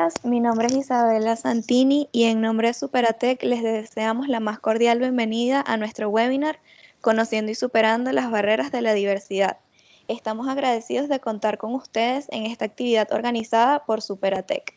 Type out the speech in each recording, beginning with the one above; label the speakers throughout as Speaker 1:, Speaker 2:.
Speaker 1: días, mi nombre es Isabela Santini y en nombre de Superatec les deseamos la más cordial bienvenida a nuestro webinar Conociendo y superando las barreras de la diversidad. Estamos agradecidos de contar con ustedes en esta actividad organizada por Superatec.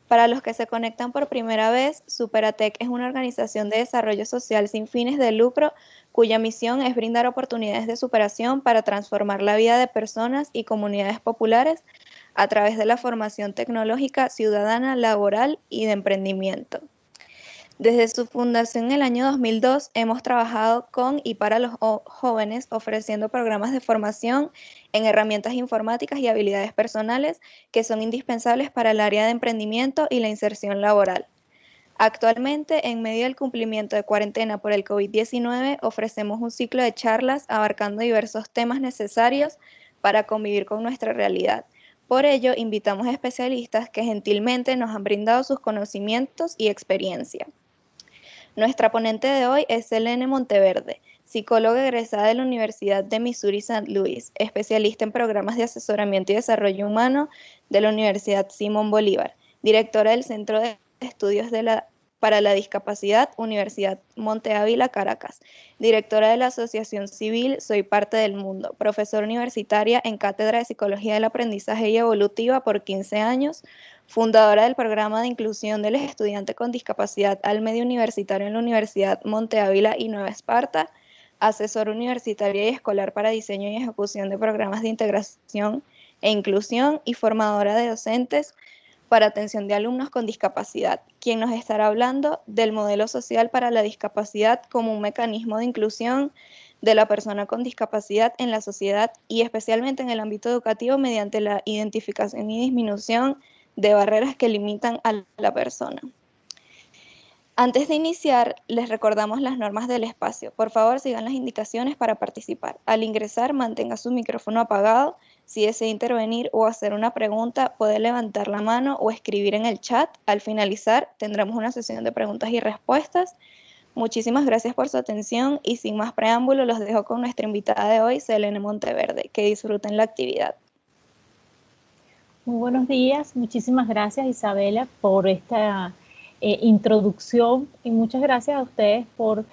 Speaker 1: Para los que se conectan por primera vez, Superatec es una organización de desarrollo social sin fines de lucro cuya misión es brindar oportunidades de superación para transformar la vida de personas y comunidades populares a través de la formación tecnológica, ciudadana, laboral y de emprendimiento. Desde su fundación en el año 2002 hemos trabajado con y para los jóvenes ofreciendo programas de formación en herramientas informáticas y habilidades personales que son indispensables para el área de emprendimiento y la inserción laboral. Actualmente, en medio del cumplimiento de cuarentena por el COVID-19, ofrecemos un ciclo de charlas abarcando diversos temas necesarios para convivir con nuestra realidad. Por ello, invitamos a especialistas que gentilmente nos han brindado sus conocimientos y experiencia. Nuestra ponente de hoy es Selene Monteverde, psicóloga egresada de la Universidad de Missouri St. Louis, especialista en programas de asesoramiento y desarrollo humano de la Universidad Simón Bolívar, directora del Centro de Estudios para la Discapacidad, Universidad Monte Ávila, Caracas, directora de la Asociación Civil Soy Parte del Mundo, profesora universitaria en Cátedra de Psicología del Aprendizaje y Evolutiva por 15 años, fundadora del programa de inclusión del estudiante con discapacidad al medio universitario en la Universidad Monte Ávila y Nueva Esparta, asesora universitaria y escolar para diseño y ejecución de programas de integración e inclusión y formadora de docentes para atención de alumnos con discapacidad, quien nos estará hablando del modelo social para la discapacidad como un mecanismo de inclusión de la persona con discapacidad en la sociedad y especialmente en el ámbito educativo mediante la identificación y disminución de barreras que limitan a la persona. Antes de iniciar, les recordamos las normas del espacio. Por favor, sigan las indicaciones para participar. Al ingresar, mantenga su micrófono apagado. Si desea intervenir o hacer una pregunta, puede levantar la mano o escribir en el chat. Al finalizar, tendremos una sesión de preguntas y respuestas. Muchísimas gracias por su atención y sin más preámbulo, los dejo con nuestra invitada de hoy, Selene Monteverde. Que disfruten la actividad.
Speaker 2: Muy buenos días, muchísimas gracias Isabela por esta introducción y muchas gracias a ustedes por,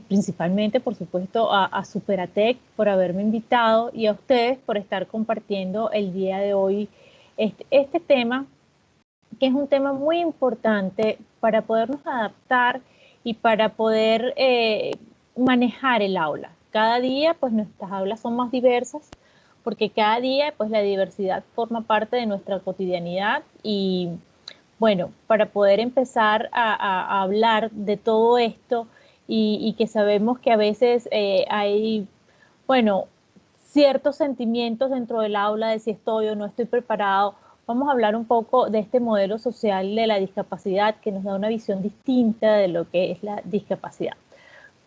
Speaker 2: principalmente por supuesto a Superatec por haberme invitado y a ustedes por estar compartiendo el día de hoy este tema, que es un tema muy importante para podernos adaptar y para poder manejar el aula. Cada día pues nuestras aulas son más diversas, porque cada día pues la diversidad forma parte de nuestra cotidianidad y bueno, para poder empezar a hablar de todo esto y que sabemos que a veces hay, bueno, ciertos sentimientos dentro del aula de si estoy o no estoy preparado, vamos a hablar un poco de este modelo social de la discapacidad que nos da una visión distinta de lo que es la discapacidad.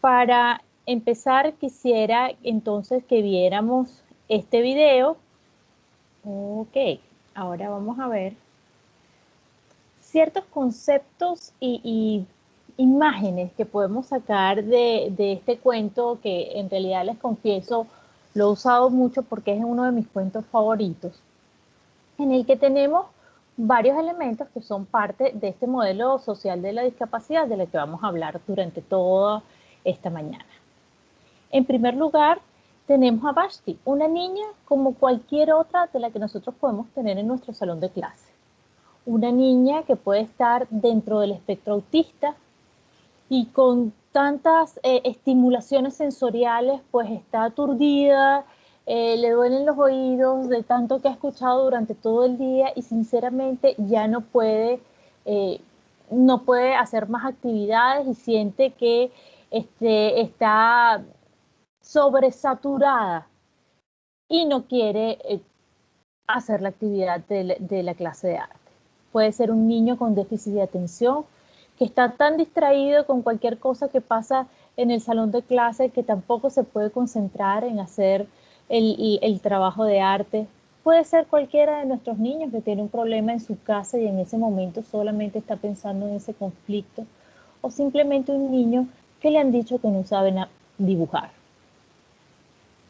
Speaker 2: Para empezar, quisiera entonces que viéramos este video. Ok, ahora vamos a ver ciertos conceptos y imágenes que podemos sacar de este cuento que en realidad les confieso lo he usado mucho porque es uno de mis cuentos favoritos, en el que tenemos varios elementos que son parte de este modelo social de la discapacidad de la que vamos a hablar durante toda esta mañana. En primer lugar, tenemos a Vashti, una niña como cualquier otra de la que nosotros podemos tener en nuestro salón de clase. Una niña que puede estar dentro del espectro autista y con tantas estimulaciones sensoriales, pues está aturdida, le duelen los oídos de tanto que ha escuchado durante todo el día y sinceramente ya no puede hacer más actividades y siente que está sobresaturada y no quiere hacer la actividad de la clase de arte. Puede ser un niño con déficit de atención que está tan distraído con cualquier cosa que pasa en el salón de clase que tampoco se puede concentrar en hacer el trabajo de arte. Puede ser cualquiera de nuestros niños que tiene un problema en su casa y en ese momento solamente está pensando en ese conflicto, o simplemente un niño que le han dicho que no sabe dibujar.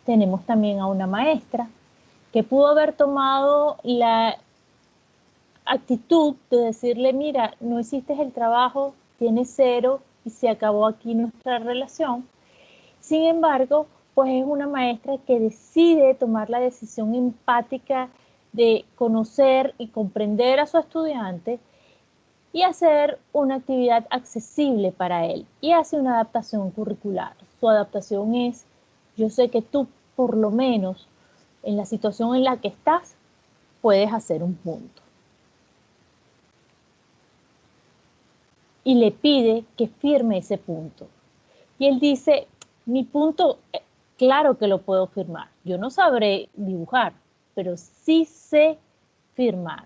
Speaker 2: Tenemos también a una maestra que pudo haber tomado la actitud de decirle, mira, no hiciste el trabajo, tienes 0 y se acabó aquí nuestra relación. Sin embargo, pues es una maestra que decide tomar la decisión empática de conocer y comprender a su estudiante y hacer una actividad accesible para él, y hace una adaptación curricular. Su adaptación es, yo sé que tú por lo menos en la situación en la que estás puedes hacer un punto. Y le pide que firme ese punto. Y él dice, mi punto, claro que lo puedo firmar. Yo no sabré dibujar, pero sí sé firmar.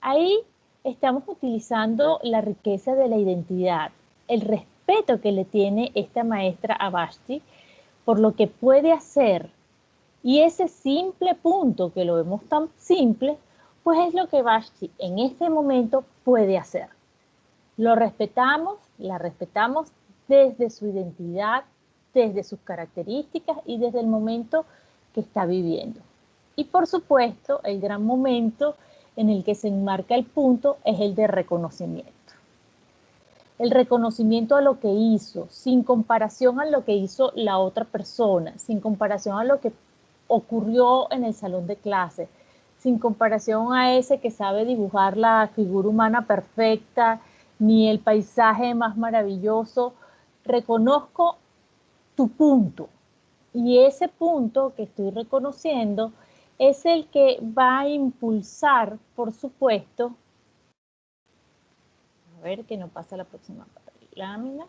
Speaker 2: Ahí estamos utilizando la riqueza de la identidad, el respeto que le tiene esta maestra a Vashti por lo que puede hacer. Y ese simple punto, que lo vemos tan simple, pues es lo que Vashti en este momento puede hacer. Lo respetamos, la respetamos desde su identidad, desde sus características y desde el momento que está viviendo. Y por supuesto, el gran momento en el que se enmarca el punto es el de reconocimiento. El reconocimiento a lo que hizo, sin comparación a lo que hizo la otra persona, sin comparación a lo que ocurrió en el salón de clase, sin comparación a ese que sabe dibujar la figura humana perfecta, ni el paisaje más maravilloso. Reconozco tu punto, y ese punto que estoy reconociendo es el que va a impulsar, por supuesto, a ver que no pasa la próxima lámina,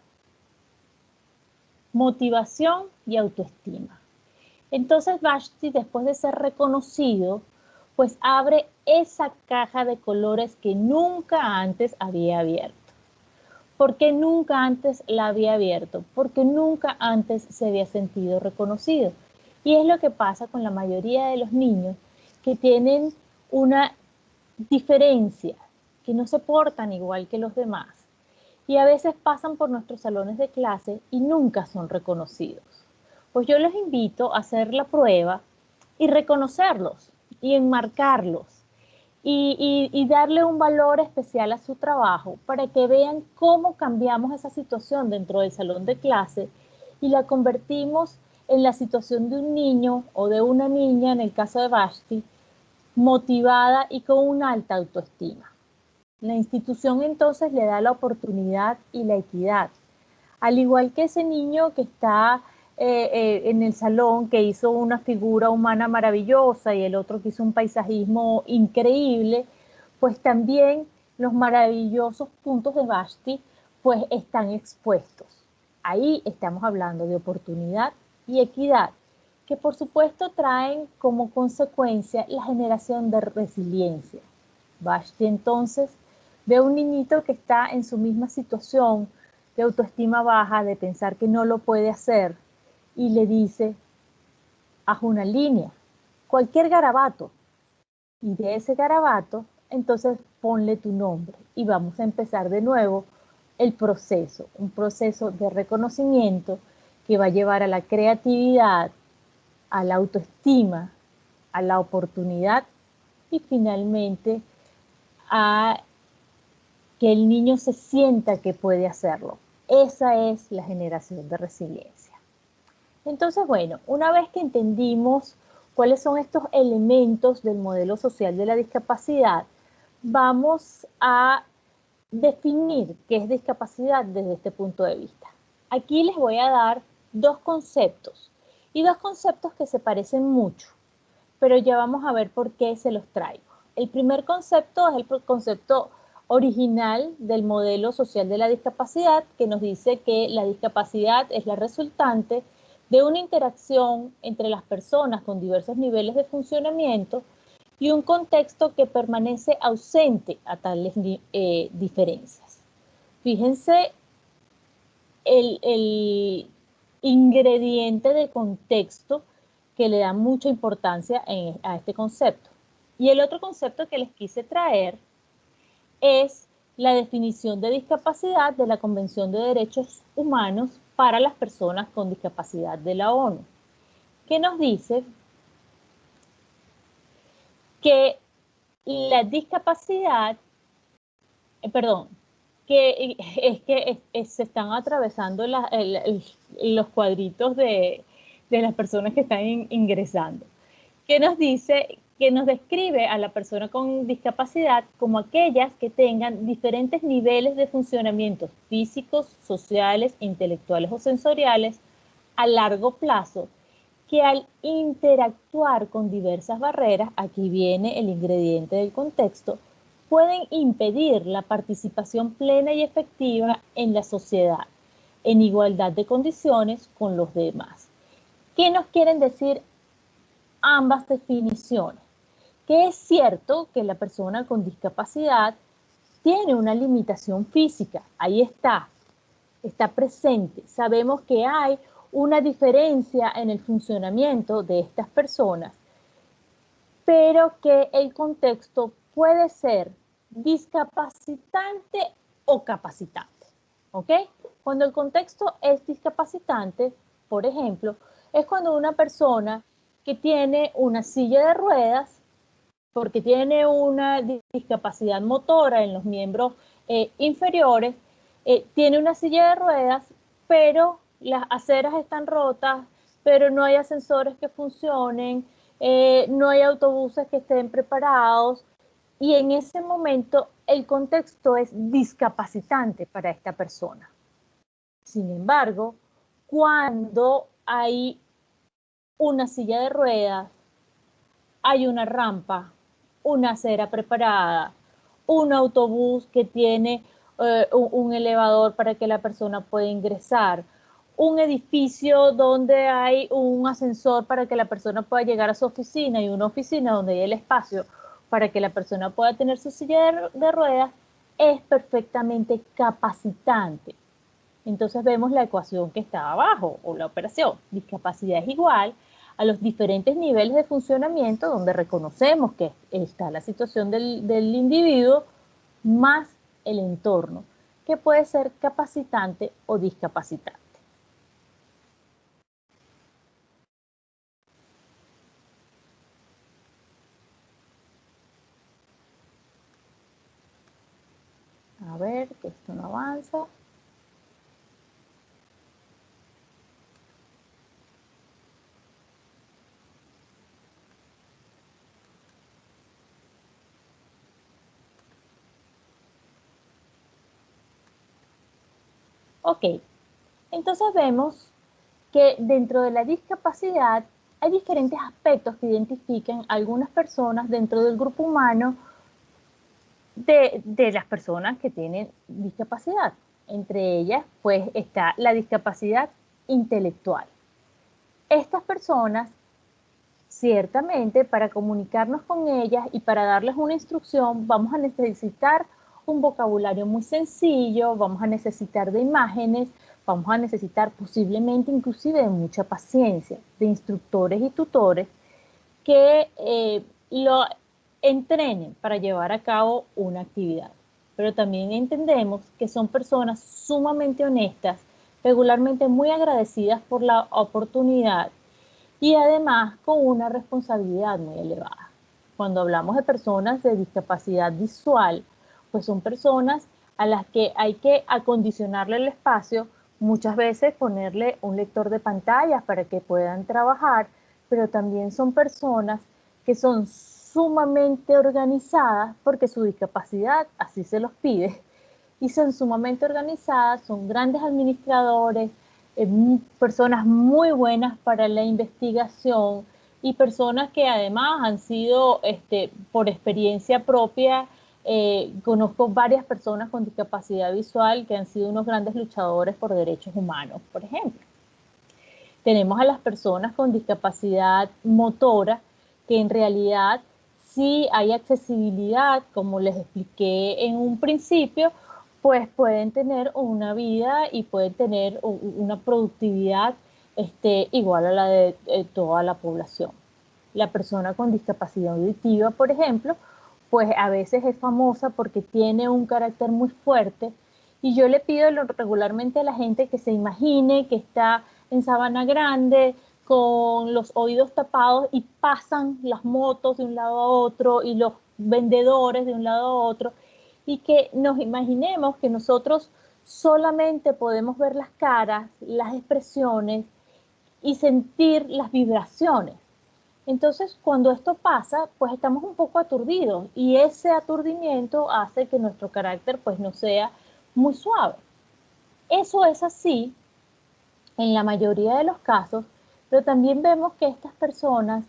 Speaker 2: motivación y autoestima. Entonces Vashti, después de ser reconocido, pues abre esa caja de colores que nunca antes había abierto. ¿Por qué nunca antes la había abierto? Porque nunca antes se había sentido reconocido. Y es lo que pasa con la mayoría de los niños que tienen una diferencia, que no se portan igual que los demás. Y a veces pasan por nuestros salones de clase y nunca son reconocidos. Pues yo les invito a hacer la prueba y reconocerlos y enmarcarlos y darle un valor especial a su trabajo para que vean cómo cambiamos esa situación dentro del salón de clase y la convertimos en la situación de un niño o de una niña, en el caso de Vashti, motivada y con una alta autoestima. La institución entonces le da la oportunidad y la equidad. Al igual que ese niño que está en el salón, que hizo una figura humana maravillosa y el otro que hizo un paisajismo increíble, pues también los maravillosos puntos de Vashti pues están expuestos. Ahí estamos hablando de oportunidad y equidad, que por supuesto traen como consecuencia la generación de resiliencia. Vashti entonces ve a un niñito que está en su misma situación de autoestima baja, de pensar que no lo puede hacer, y le dice, haz una línea, cualquier garabato, y de ese garabato, entonces ponle tu nombre, y vamos a empezar de nuevo el proceso, un proceso de reconocimiento que va a llevar a la creatividad, a la autoestima, a la oportunidad y finalmente a que el niño se sienta que puede hacerlo. Esa es la generación de resiliencia. Entonces, bueno, una vez que entendimos cuáles son estos elementos del modelo social de la discapacidad, vamos a definir qué es discapacidad desde este punto de vista. Aquí les voy a dar dos conceptos, y dos conceptos que se parecen mucho, pero ya vamos a ver por qué se los traigo. El primer concepto es el concepto original del modelo social de la discapacidad, que nos dice que la discapacidad es la resultante de una interacción entre las personas con diversos niveles de funcionamiento y un contexto que permanece ausente a tales diferencias. Fíjense el ingrediente de contexto que le da mucha importancia a este concepto. Y el otro concepto que les quise traer es la definición de discapacidad de la Convención de Derechos Humanos para las Personas con Discapacidad de la ONU, que nos dice que la discapacidad, perdón, que es que se están atravesando los cuadritos de las personas que están ingresando, que nos dice, que nos describe a la persona con discapacidad como aquellas que tengan diferentes niveles de funcionamiento físicos, sociales, intelectuales o sensoriales a largo plazo, que al interactuar con diversas barreras, aquí viene el ingrediente del contexto, pueden impedir la participación plena y efectiva en la sociedad, en igualdad de condiciones con los demás. ¿Qué nos quieren decir ambas definiciones? Que es cierto que la persona con discapacidad tiene una limitación física, ahí está presente. Sabemos que hay una diferencia en el funcionamiento de estas personas, pero que el contexto puede ser discapacitante o capacitante, ¿ok? Cuando el contexto es discapacitante, por ejemplo, es cuando una persona que tiene una silla de ruedas, porque tiene una discapacidad motora en los miembros inferiores, tiene una silla de ruedas, pero las aceras están rotas, pero no hay ascensores que funcionen, no hay autobuses que estén preparados, y en ese momento el contexto es discapacitante para esta persona. Sin embargo, cuando hay una silla de ruedas, hay una rampa, una acera preparada, un autobús que tiene un elevador para que la persona pueda ingresar, un edificio donde hay un ascensor para que la persona pueda llegar a su oficina y una oficina donde hay el espacio para que la persona pueda tener su silla de ruedas, es perfectamente capacitante. Entonces vemos la ecuación que está abajo, o la operación. Discapacidad es igual a los diferentes niveles de funcionamiento donde reconocemos que está la situación del individuo más el entorno, que puede ser capacitante o discapacitante. A ver, que esto no avanza. Ok, entonces vemos que dentro de la discapacidad hay diferentes aspectos que identifican algunas personas dentro del grupo humano de las personas que tienen discapacidad. Entre ellas, pues, está la discapacidad intelectual. Estas personas, ciertamente, para comunicarnos con ellas y para darles una instrucción, vamos a necesitar un vocabulario muy sencillo, vamos a necesitar de imágenes, vamos a necesitar posiblemente inclusive de mucha paciencia, de instructores y tutores que lo entrenen para llevar a cabo una actividad. Pero también entendemos que son personas sumamente honestas, regularmente muy agradecidas por la oportunidad y además con una responsabilidad muy elevada. Cuando hablamos de personas de discapacidad visual, pues son personas a las que hay que acondicionarle el espacio, muchas veces ponerle un lector de pantallas para que puedan trabajar, pero también son personas que son sumamente organizadas porque su discapacidad así se los pide, y son sumamente organizadas, son grandes administradores, personas muy buenas para la investigación y personas que además han sido, por experiencia propia, conozco varias personas con discapacidad visual que han sido unos grandes luchadores por derechos humanos, por ejemplo. Tenemos a las personas con discapacidad motora, que en realidad sí hay accesibilidad, como les expliqué en un principio, pues pueden tener una vida y pueden tener una productividad igual a la de toda la población. La persona con discapacidad auditiva, por ejemplo, pues a veces es famosa porque tiene un carácter muy fuerte, y yo le pido regularmente a la gente que se imagine que está en Sabana Grande con los oídos tapados y pasan las motos de un lado a otro y los vendedores de un lado a otro, y que nos imaginemos que nosotros solamente podemos ver las caras, las expresiones y sentir las vibraciones. Entonces, cuando esto pasa, pues estamos un poco aturdidos y ese aturdimiento hace que nuestro carácter pues no sea muy suave. Eso es así en la mayoría de los casos, pero también vemos que estas personas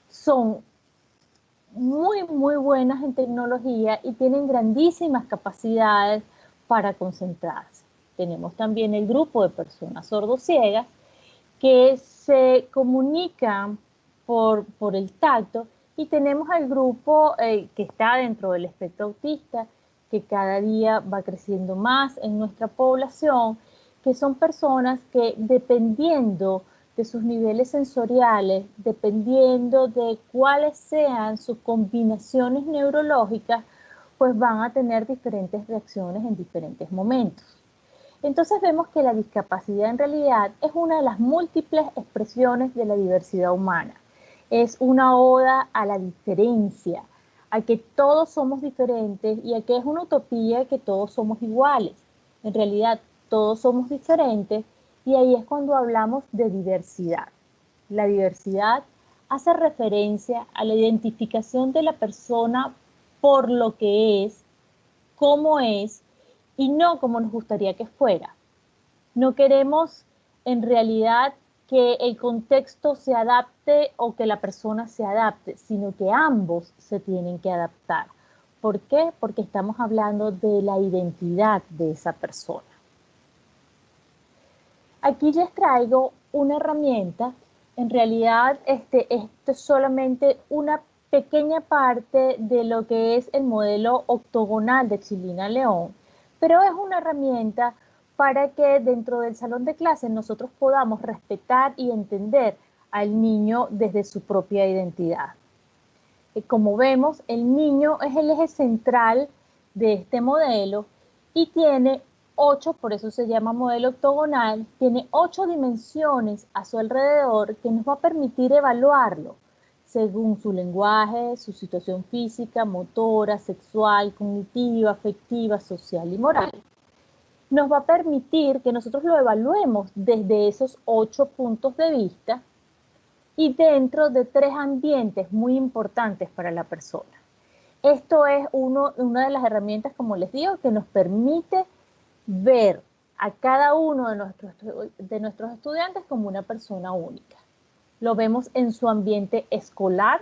Speaker 2: son muy buenas en tecnología y tienen grandísimas capacidades para concentrarse. Tenemos también el grupo de personas sordociegas que se comunican por el tacto, y tenemos al grupo que está dentro del espectro autista, que cada día va creciendo más en nuestra población, que son personas que, dependiendo de sus niveles sensoriales, dependiendo de cuáles sean sus combinaciones neurológicas, pues van a tener diferentes reacciones en diferentes momentos. Entonces vemos que la discapacidad en realidad es una de las múltiples expresiones de la diversidad humana. Es una oda a la diferencia, a que todos somos diferentes y a que es una utopía que todos somos iguales. En realidad todos somos diferentes, y ahí es cuando hablamos de diversidad. La diversidad hace referencia a la identificación de la persona por lo que es, cómo es, y no como nos gustaría que fuera. No queremos en realidad que el contexto se adapte o que la persona se adapte, sino que ambos se tienen que adaptar. ¿Por qué? Porque estamos hablando de la identidad de esa persona. Aquí les traigo una herramienta. En realidad, esto es solamente una pequeña parte de lo que es el modelo octogonal de Chilina León, pero es una herramienta para que dentro del salón de clases nosotros podamos respetar y entender al niño desde su propia identidad. Como vemos, el niño es el eje central de este modelo y tiene 8, por eso se llama modelo octogonal, tiene 8 dimensiones a su alrededor que nos va a permitir evaluarlo según su lenguaje, su situación física, motora, sexual, cognitiva, afectiva, social y moral. Nos va a permitir que nosotros lo evaluemos desde esos 8 puntos de vista y dentro de 3 ambientes muy importantes para la persona. Esto es una de las herramientas, como les digo, que nos permite ver a cada uno de nuestros estudiantes como una persona única. Lo vemos en su ambiente escolar,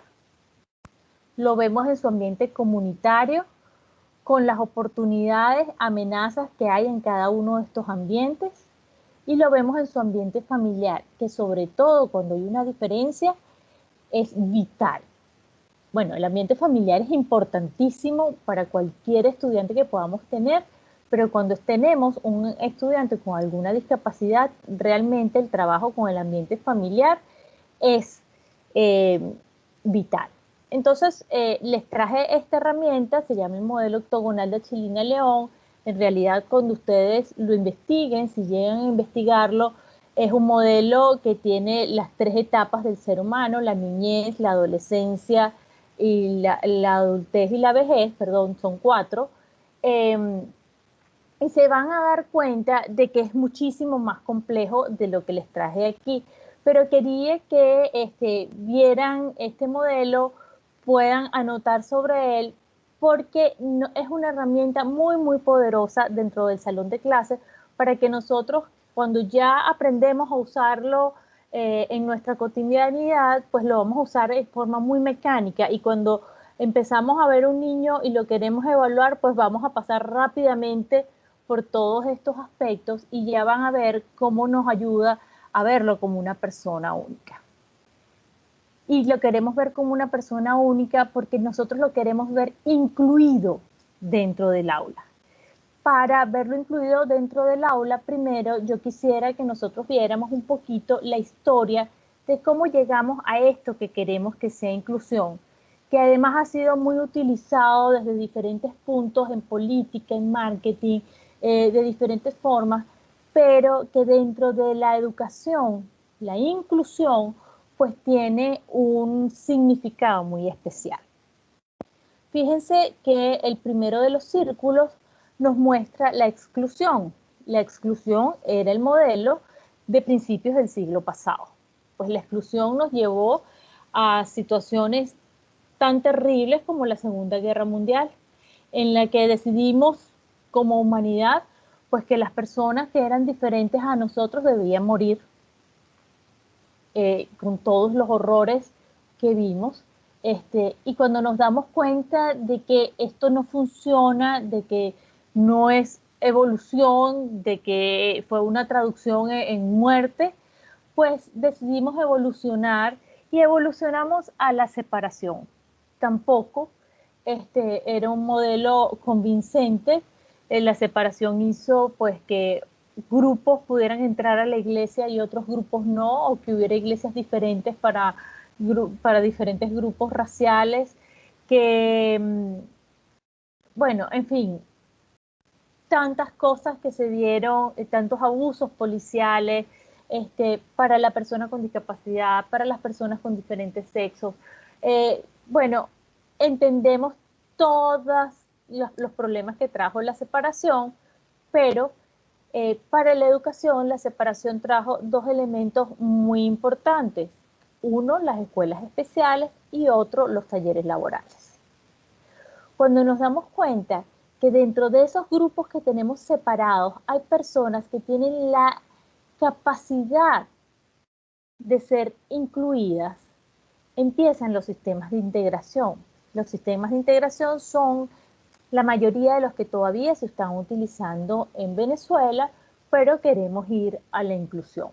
Speaker 2: lo vemos en su ambiente comunitario, con las oportunidades, amenazas que hay en cada uno de estos ambientes, y lo vemos en su ambiente familiar, que sobre todo cuando hay una diferencia es vital. Bueno, el ambiente familiar es importantísimo para cualquier estudiante que podamos tener, pero cuando tenemos un estudiante con alguna discapacidad, realmente el trabajo con el ambiente familiar es vital. Entonces, les traje esta herramienta, se llama el modelo octogonal de Chilina León. En realidad, cuando ustedes lo investiguen, si llegan a investigarlo, es un modelo que tiene las 3 etapas del ser humano: la niñez, la adolescencia y la adultez y la vejez, perdón, son 4. Y se van a dar cuenta de que es muchísimo más complejo de lo que les traje aquí. Pero quería que vieran este modelo, puedan anotar sobre él, porque es una herramienta muy poderosa dentro del salón de clases para que nosotros, cuando ya aprendemos a usarlo en nuestra cotidianidad, pues lo vamos a usar de forma muy mecánica, y cuando empezamos a ver un niño y lo queremos evaluar, pues vamos a pasar rápidamente por todos estos aspectos y ya van a ver cómo nos ayuda a verlo como una persona única. Y lo queremos ver como una persona única porque nosotros lo queremos ver incluido dentro del aula. Para verlo incluido dentro del aula, primero yo quisiera que nosotros viéramos un poquito la historia de cómo llegamos a esto que queremos que sea inclusión, que además ha sido muy utilizado desde diferentes puntos en política, en marketing, de diferentes formas, pero que dentro de la educación, la inclusión pues tiene un significado muy especial. Fíjense que el primero de los círculos nos muestra la exclusión. La exclusión era el modelo de principios del siglo pasado. Pues la exclusión nos llevó a situaciones tan terribles como la Segunda Guerra Mundial, en la que decidimos como humanidad pues que las personas que eran diferentes a nosotros debían morir, con todos los horrores que vimos. Y cuando nos damos cuenta de que esto no funciona, de que no es evolución, de que fue una traducción en muerte, pues decidimos evolucionar y evolucionamos a la separación. Tampoco era un modelo convincente. La separación hizo pues que grupos pudieran entrar a la iglesia y otros grupos no, o que hubiera iglesias diferentes para diferentes grupos raciales, que, bueno, en fin, tantas cosas que se dieron, tantos abusos policiales, para la persona con discapacidad, para las personas con diferentes sexos. Bueno, entendemos todos los problemas que trajo la separación, pero para la educación la separación trajo dos elementos muy importantes. Uno, las escuelas especiales, y otro, los talleres laborales. Cuando nos damos cuenta que dentro de esos grupos que tenemos separados hay personas que tienen la capacidad de ser incluidas, empiezan los sistemas de integración. Los sistemas de integración son la mayoría de los que todavía se están utilizando en Venezuela, pero queremos ir a la inclusión.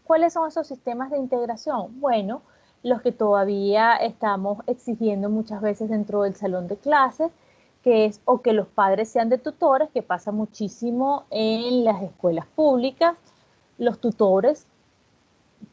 Speaker 2: ¿Cuáles son esos sistemas de integración? Bueno, los que todavía estamos exigiendo muchas veces dentro del salón de clases, que es o que los padres sean de tutores, que pasa muchísimo en las escuelas públicas, los tutores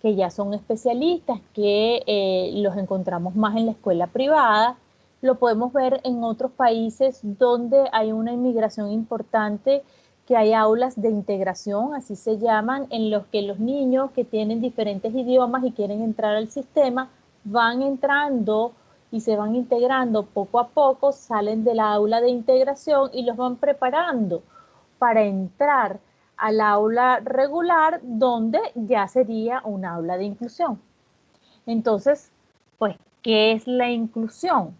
Speaker 2: que ya son especialistas, que los encontramos más en la escuela privada. Lo podemos ver en otros países donde hay una inmigración importante, que hay aulas de integración, así se llaman, en los que los niños que tienen diferentes idiomas y quieren entrar al sistema van entrando y se van integrando poco a poco, salen del aula de integración y los van preparando para entrar al aula regular, donde ya sería un aula de inclusión. Entonces, pues, ¿qué es la inclusión?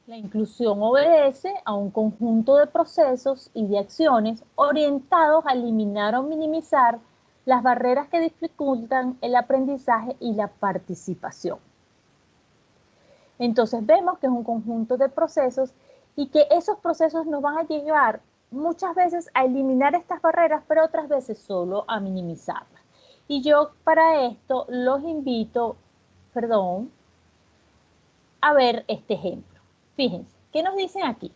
Speaker 2: La inclusión obedece a un conjunto de procesos y de acciones orientados a eliminar o minimizar las barreras que dificultan el aprendizaje y la participación. Entonces vemos que es un conjunto de procesos y que esos procesos nos van a llevar muchas veces a eliminar estas barreras, pero otras veces solo a minimizarlas. Y yo para esto los invito, a ver este ejemplo. Fíjense, ¿qué nos dicen aquí?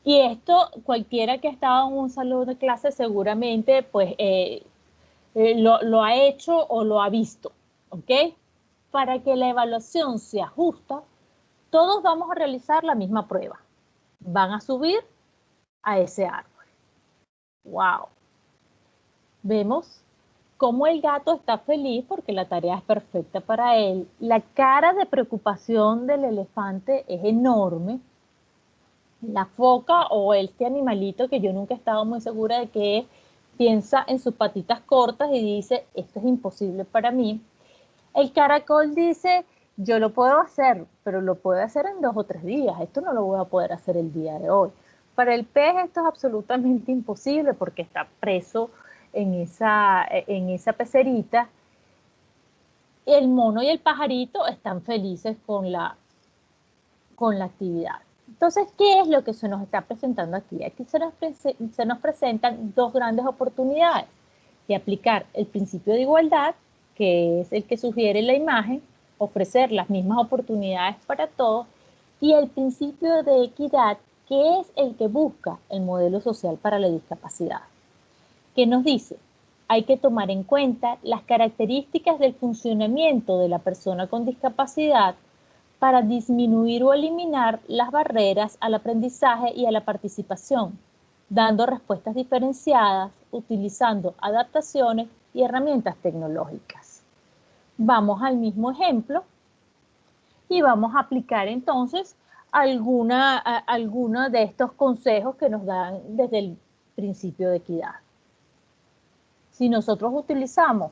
Speaker 2: Y esto, cualquiera que ha estado en un salón de clase seguramente pues lo ha hecho o lo ha visto, ¿ok? Para que la evaluación sea justa, todos vamos a realizar la misma prueba. Van a subir a ese árbol. ¡Wow! Vemos cómo el gato está feliz porque la tarea es perfecta para él. La cara de preocupación del elefante es enorme. La foca o este animalito que yo nunca he estado muy segura de qué es, piensa en sus patitas cortas y dice, esto es imposible para mí. El caracol dice, yo lo puedo hacer, pero lo puedo hacer en 2 o 3 días. Esto no lo voy a poder hacer el día de hoy. Para el pez esto es absolutamente imposible porque está preso en esa pecerita. El mono y el pajarito están felices con la actividad. Entonces, ¿qué es lo que se nos está presentando aquí? Aquí se nos presentan dos grandes oportunidades de aplicar el principio de igualdad, que es el que sugiere la imagen, ofrecer las mismas oportunidades para todos, y el principio de equidad, que es el que busca el modelo social para la discapacidad, que nos dice, hay que tomar en cuenta las características del funcionamiento de la persona con discapacidad para disminuir o eliminar las barreras al aprendizaje y a la participación, dando respuestas diferenciadas, utilizando adaptaciones y herramientas tecnológicas. Vamos al mismo ejemplo y vamos a aplicar entonces alguna de estos consejos que nos dan desde el principio de equidad. Si nosotros utilizamos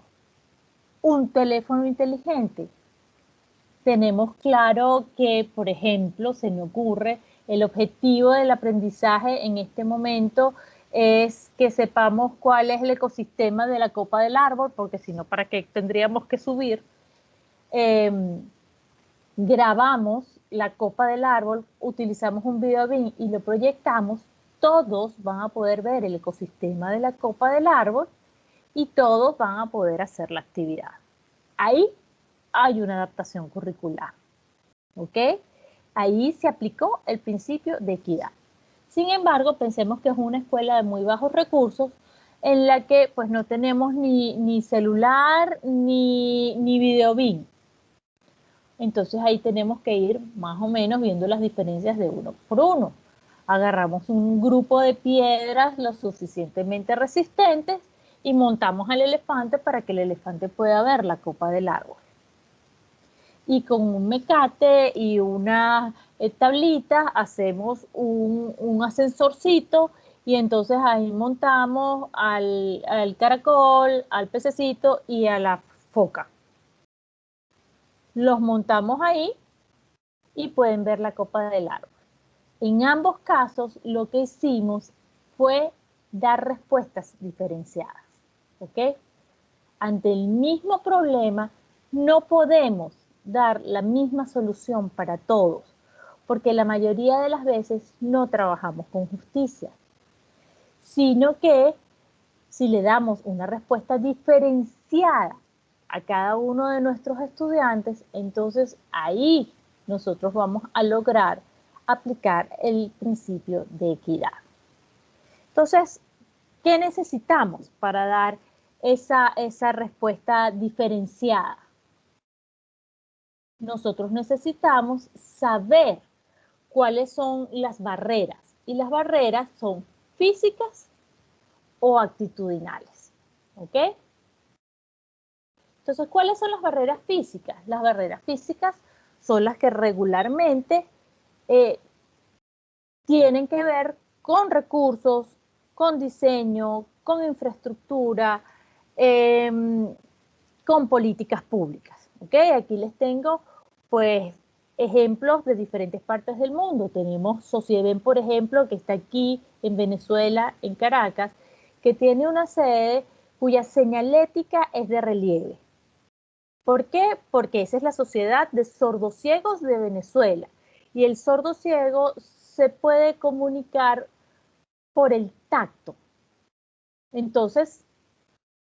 Speaker 2: un teléfono inteligente, tenemos claro que, por ejemplo, se me ocurre, el objetivo del aprendizaje en este momento es que sepamos cuál es el ecosistema de la copa del árbol, porque si no, ¿para qué tendríamos que subir? Grabamos la copa del árbol, utilizamos un video BIM y lo proyectamos, todos van a poder ver el ecosistema de la copa del árbol y todos van a poder hacer la actividad. Ahí hay una adaptación curricular, ¿ok? Ahí se aplicó el principio de equidad. Sin embargo, pensemos que es una escuela de muy bajos recursos en la que pues no tenemos ni celular ni video BIM. Entonces ahí tenemos que ir más o menos viendo las diferencias de uno por uno. Agarramos un grupo de piedras lo suficientemente resistentes y montamos al elefante para que el elefante pueda ver la copa del árbol. Y con un mecate y una tablita hacemos un ascensorcito y entonces ahí montamos al caracol, al pececito y a la foca. Los montamos ahí y pueden ver la copa del árbol. En ambos casos lo que hicimos fue dar respuestas diferenciadas, ¿ok? Ante el mismo problema no podemos dar la misma solución para todos, porque la mayoría de las veces no trabajamos con justicia, sino que si le damos una respuesta diferenciada a cada uno de nuestros estudiantes, entonces ahí nosotros vamos a lograr aplicar el principio de equidad. Entonces, ¿qué necesitamos para dar esa respuesta diferenciada? Nosotros necesitamos saber cuáles son las barreras, y las barreras son físicas o actitudinales, ¿ok? Entonces, ¿cuáles son las barreras físicas? Las barreras físicas son las que regularmente tienen que ver con recursos, con diseño, con infraestructura, con políticas públicas. ¿Ok? Aquí les tengo, pues, ejemplos de diferentes partes del mundo. Tenemos Sociedad, por ejemplo, que está aquí en Venezuela, en Caracas, que tiene una sede cuya señalética es de relieve. ¿Por qué? Porque esa es la Sociedad de Sordociegos de Venezuela. Y el sordociego se puede comunicar por el tacto. Entonces,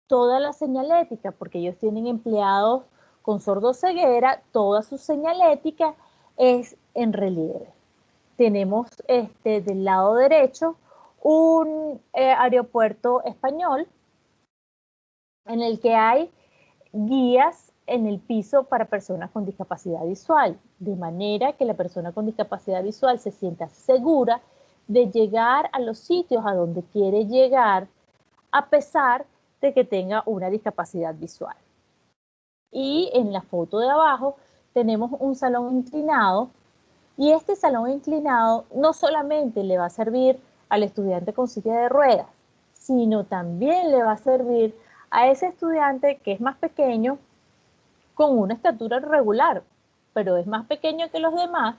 Speaker 2: toda la señalética, porque ellos tienen empleados con sordoceguera, toda su señalética es en relieve. Tenemos del lado derecho un aeropuerto español en el que hay guías en el piso para personas con discapacidad visual, de manera que la persona con discapacidad visual se sienta segura de llegar a los sitios a donde quiere llegar, a pesar de que tenga una discapacidad visual. Y en la foto de abajo tenemos un salón inclinado, y este salón inclinado no solamente le va a servir al estudiante con silla de ruedas, sino también le va a servir a ese estudiante que es más pequeño, con una estatura regular, pero es más pequeño que los demás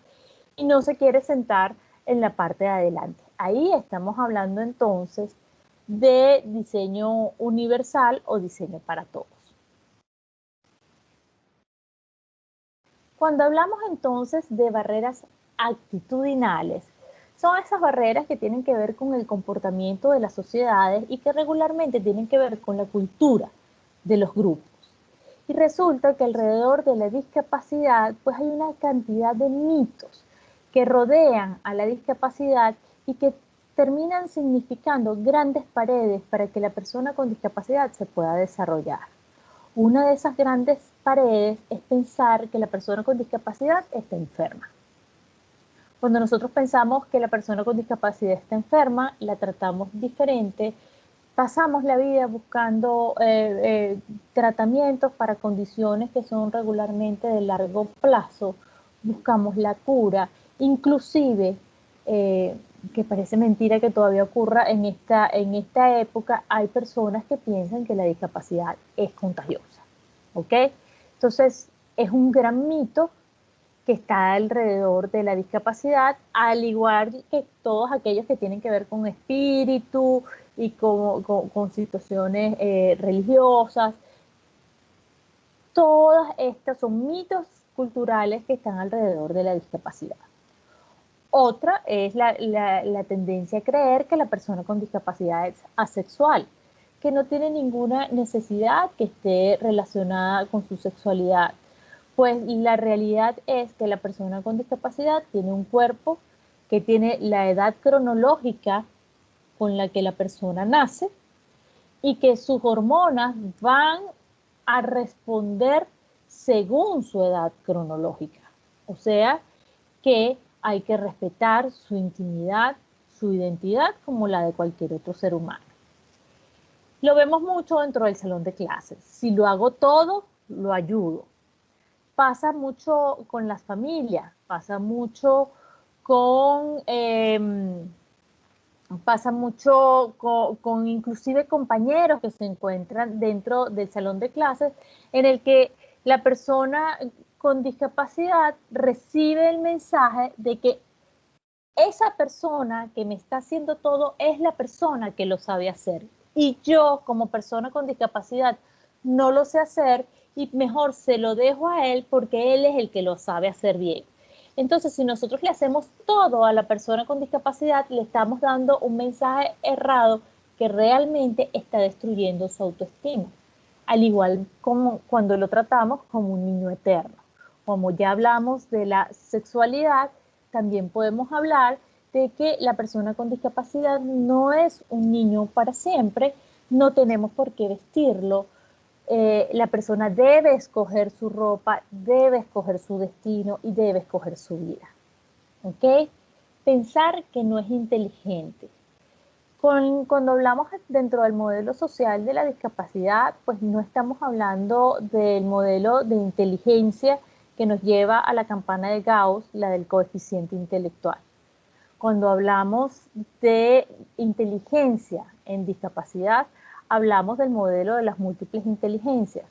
Speaker 2: y no se quiere sentar en la parte de adelante. Ahí estamos hablando entonces de diseño universal o diseño para todos. Cuando hablamos entonces de barreras actitudinales, son esas barreras que tienen que ver con el comportamiento de las sociedades y que regularmente tienen que ver con la cultura de los grupos. Y resulta que alrededor de la discapacidad, pues hay una cantidad de mitos que rodean a la discapacidad y que terminan significando grandes paredes para que la persona con discapacidad se pueda desarrollar. Una de esas grandes paredes es pensar que la persona con discapacidad está enferma. Cuando nosotros pensamos que la persona con discapacidad está enferma, la tratamos diferente, pasamos la vida buscando tratamientos para condiciones que son regularmente de largo plazo, buscamos la cura, inclusive, que parece mentira que todavía ocurra en esta época, hay personas que piensan que la discapacidad es contagiosa, ¿ok? Entonces, es un gran mito que está alrededor de la discapacidad, al igual que todos aquellos que tienen que ver con espíritu y con situaciones religiosas. Todas estas son mitos culturales que están alrededor de la discapacidad. Otra es la tendencia a creer que la persona con discapacidad es asexual, que no tiene ninguna necesidad que esté relacionada con su sexualidad. Pues la realidad es que la persona con discapacidad tiene un cuerpo que tiene la edad cronológica con la que la persona nace y que sus hormonas van a responder según su edad cronológica. O sea, que hay que respetar su intimidad, su identidad, como la de cualquier otro ser humano. Lo vemos mucho dentro del salón de clases. Si lo hago todo, lo ayudo. Pasa mucho con las familias, pasa mucho con, con inclusive compañeros que se encuentran dentro del salón de clases, en el que la persona con discapacidad recibe el mensaje de que esa persona que me está haciendo todo es la persona que lo sabe hacer. Y yo, como persona con discapacidad, no lo sé hacer y mejor se lo dejo a él porque él es el que lo sabe hacer bien. Entonces, si nosotros le hacemos todo a la persona con discapacidad, le estamos dando un mensaje errado que realmente está destruyendo su autoestima. Al igual como cuando lo tratamos como un niño eterno. Como ya hablamos de la sexualidad, también podemos hablar de que la persona con discapacidad no es un niño para siempre, no tenemos por qué vestirlo. La persona debe escoger su ropa, debe escoger su destino y debe escoger su vida. ¿Ok? Pensar que no es inteligente. Cuando hablamos dentro del modelo social de la discapacidad, pues no estamos hablando del modelo de inteligencia que nos lleva a la campana de Gauss, la del coeficiente intelectual. Cuando hablamos de inteligencia en discapacidad, hablamos del modelo de las múltiples inteligencias,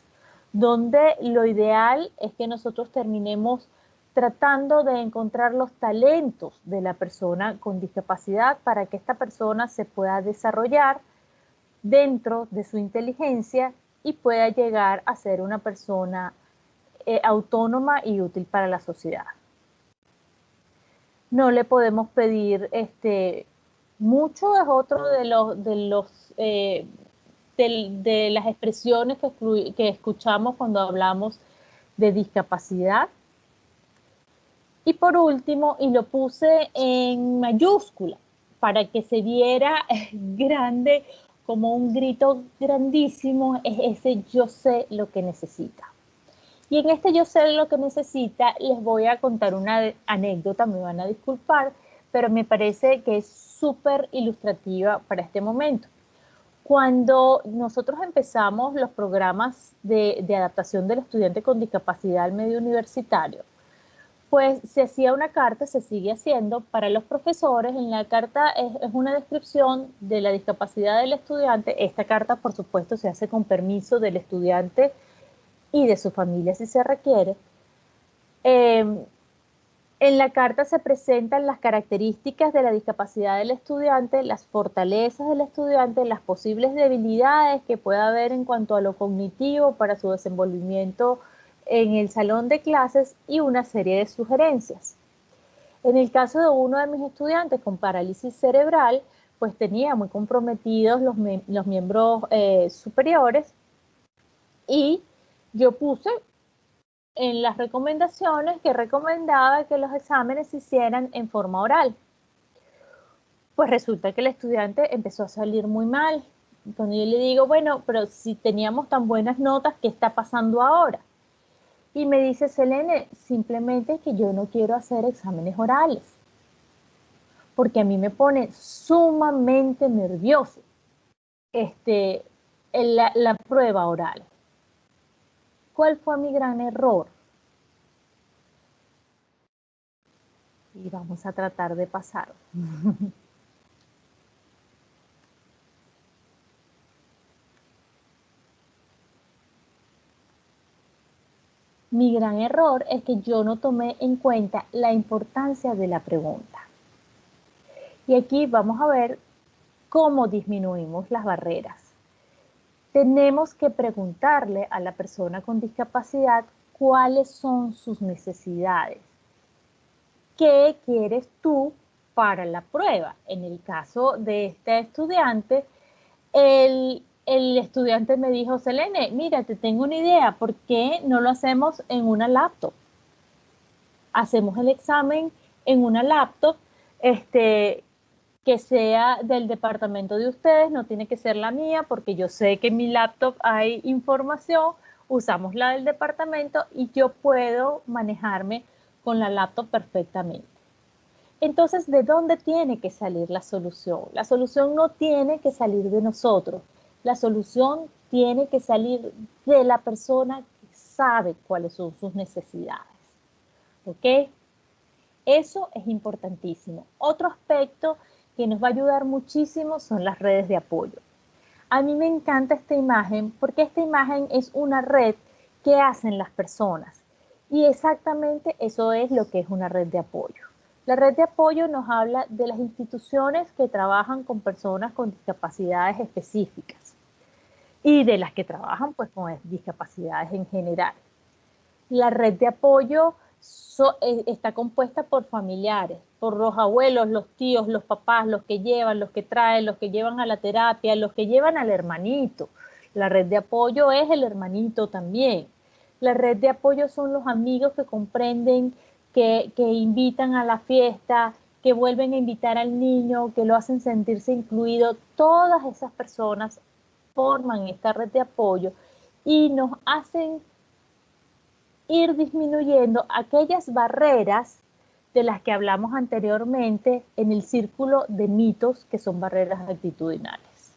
Speaker 2: donde lo ideal es que nosotros terminemos tratando de encontrar los talentos de la persona con discapacidad para que esta persona se pueda desarrollar dentro de su inteligencia y pueda llegar a ser una persona autónoma y útil para la sociedad. No le podemos pedir mucho, es otro de las expresiones que escuchamos cuando hablamos de discapacidad. Y por último, y lo puse en mayúscula para que se viera grande, como un grito grandísimo, es ese yo sé lo que necesita. Y en este yo sé lo que necesita, les voy a contar una anécdota, me van a disculpar, pero me parece que es súper ilustrativa para este momento. Cuando nosotros empezamos los programas de adaptación del estudiante con discapacidad al medio universitario, pues se hacía una carta, se sigue haciendo para los profesores. En la carta es una descripción de la discapacidad del estudiante. Esta carta, por supuesto, se hace con permiso del estudiante y de su familia si se requiere. En la carta se presentan las características de la discapacidad del estudiante, las fortalezas del estudiante, las posibles debilidades que pueda haber en cuanto a lo cognitivo para su desenvolvimiento en el salón de clases y una serie de sugerencias. En el caso de uno de mis estudiantes con parálisis cerebral, pues tenía muy comprometidos los miembros superiores y yo puse en las recomendaciones que recomendaba que los exámenes se hicieran en forma oral. Pues resulta que el estudiante empezó a salir muy mal. Cuando yo le digo, bueno, pero si teníamos tan buenas notas, ¿qué está pasando ahora? Y me dice, Selene, simplemente que yo no quiero hacer exámenes orales, porque a mí me pone sumamente nervioso. la prueba oral. ¿Cuál fue mi gran error? Y vamos a tratar de pasar. Mi gran error es que yo no tomé en cuenta la importancia de la pregunta. Y aquí vamos a ver cómo disminuimos las barreras. Tenemos que preguntarle a la persona con discapacidad cuáles son sus necesidades. ¿Qué quieres tú para la prueba? En el caso de este estudiante, el estudiante me dijo, Selene, mira, te tengo una idea, ¿por qué no lo hacemos en una laptop? Hacemos el examen en una laptop, que sea del departamento de ustedes, no tiene que ser la mía, porque yo sé que en mi laptop hay información, usamos la del departamento y yo puedo manejarme con la laptop perfectamente. Entonces, ¿de dónde tiene que salir la solución? La solución no tiene que salir de nosotros. La solución tiene que salir de la persona que sabe cuáles son sus necesidades. ¿Ok? Eso es importantísimo. Otro aspecto que nos va a ayudar muchísimo son las redes de apoyo. A mí me encanta esta imagen porque esta imagen es una red que hacen las personas. Y exactamente eso es lo que es una red de apoyo. La red de apoyo nos habla de las instituciones que trabajan con personas con discapacidades específicas y de las que trabajan pues con discapacidades en general. La red de apoyo está compuesta por familiares, por los abuelos, los tíos, los papás, los que llevan, los que traen, los que llevan a la terapia, los que llevan al hermanito. La red de apoyo es el hermanito también. La red de apoyo son los amigos que comprenden, que invitan a la fiesta, que vuelven a invitar al niño, que lo hacen sentirse incluido. Todas esas personas forman esta red de apoyo y nos hacen ir disminuyendo aquellas barreras de las que hablamos anteriormente en el círculo de mitos que son barreras actitudinales.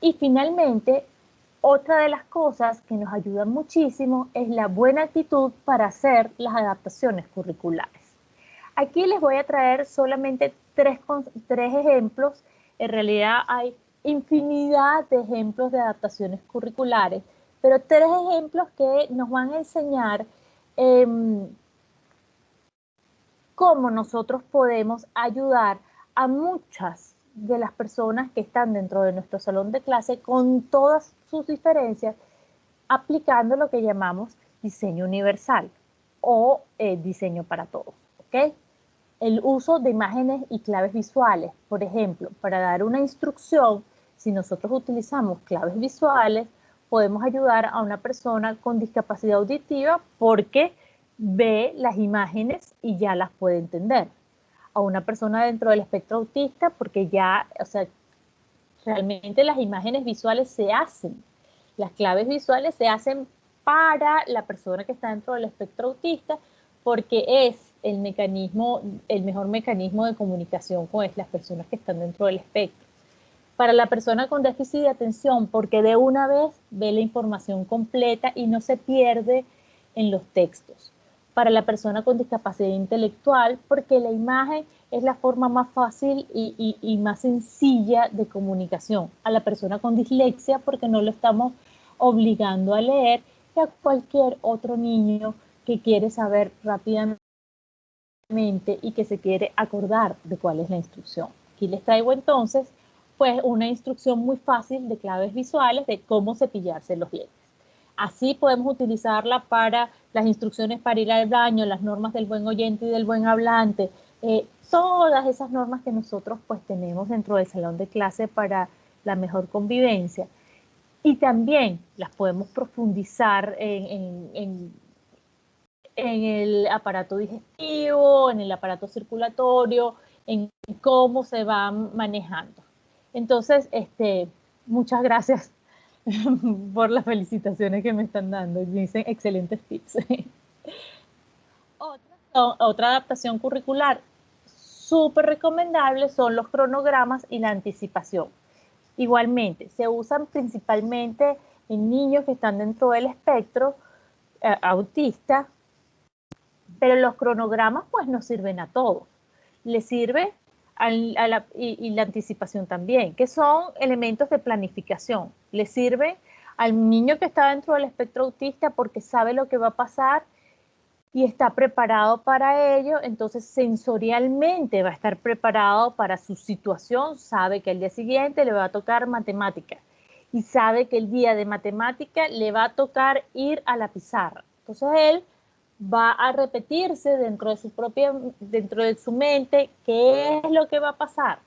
Speaker 2: Y finalmente, otra de las cosas que nos ayudan muchísimo es la buena actitud para hacer las adaptaciones curriculares. Aquí les voy a traer solamente tres ejemplos. En realidad hay infinidad de ejemplos de adaptaciones curriculares, pero tres ejemplos que nos van a enseñar cómo nosotros podemos ayudar a muchas de las personas que están dentro de nuestro salón de clase con todas sus diferencias, aplicando lo que llamamos diseño universal o diseño para todos, ¿ok? El uso de imágenes y claves visuales. Por ejemplo, para dar una instrucción, si nosotros utilizamos claves visuales, podemos ayudar a una persona con discapacidad auditiva porque ve las imágenes y ya las puede entender. A una persona dentro del espectro autista porque ya, o sea, realmente las imágenes visuales se hacen. Las claves visuales se hacen para la persona que está dentro del espectro autista porque es el mejor mecanismo de comunicación con las personas que están dentro del espectro. Para la persona con déficit de atención, porque de una vez ve la información completa y no se pierde en los textos. Para la persona con discapacidad intelectual, porque la imagen es la forma más fácil y más sencilla de comunicación. A la persona con dislexia, porque no lo estamos obligando a leer, y a cualquier otro niño que quiere saber rápidamente y que se quiere acordar de cuál es la instrucción. Aquí les traigo entonces pues una instrucción muy fácil de claves visuales de cómo cepillarse los dientes. Así podemos utilizarla para las instrucciones para ir al baño, las normas del buen oyente y del buen hablante, todas esas normas que nosotros pues tenemos dentro del salón de clase para la mejor convivencia. Y también las podemos profundizar en el aparato digestivo, en el aparato circulatorio, en cómo se va manejando. Entonces, muchas gracias por las felicitaciones que me están dando. Me dicen excelentes tips. Otra adaptación curricular súper recomendables son los cronogramas y la anticipación. Igualmente, se usan principalmente en niños que están dentro del espectro autista, pero los cronogramas pues nos sirven a todos. Les sirve y la anticipación también, que son elementos de planificación. Les sirve al niño que está dentro del espectro autista porque sabe lo que va a pasar y está preparado para ello, entonces sensorialmente va a estar preparado para su situación, sabe que el día siguiente le va a tocar matemática y sabe que el día de matemática le va a tocar ir a la pizarra. Entonces él va a repetirse dentro de su mente qué es lo que va a pasar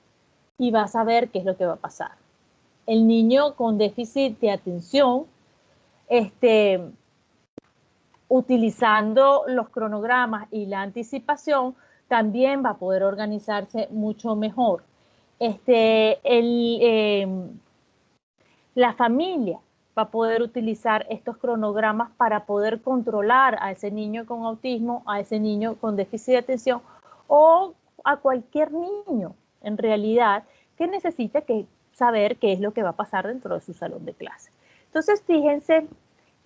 Speaker 2: y va a saber qué es lo que va a pasar. El niño con déficit de atención, utilizando los cronogramas y la anticipación, también va a poder organizarse mucho mejor. La familia va a poder utilizar estos cronogramas para poder controlar a ese niño con autismo, a ese niño con déficit de atención o a cualquier niño, en realidad, que necesite saber qué es lo que va a pasar dentro de su salón de clase. Entonces, fíjense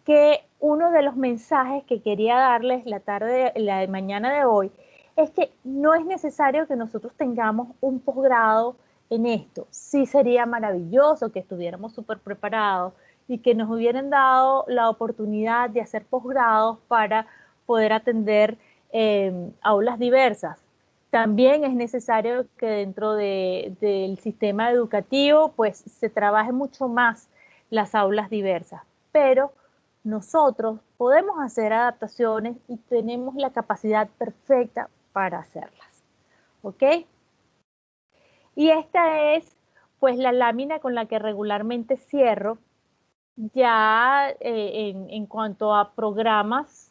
Speaker 2: que uno de los mensajes que quería darles la mañana de hoy es que no es necesario que nosotros tengamos un posgrado en esto. Sí sería maravilloso que estuviéramos súper preparados y que nos hubieran dado la oportunidad de hacer posgrados para poder atender aulas diversas. También es necesario que dentro del sistema educativo pues se trabaje mucho más las aulas diversas, pero nosotros podemos hacer adaptaciones y tenemos la capacidad perfecta para hacerlas. ¿Ok? Y esta es pues la lámina con la que regularmente cierro. Ya en cuanto a programas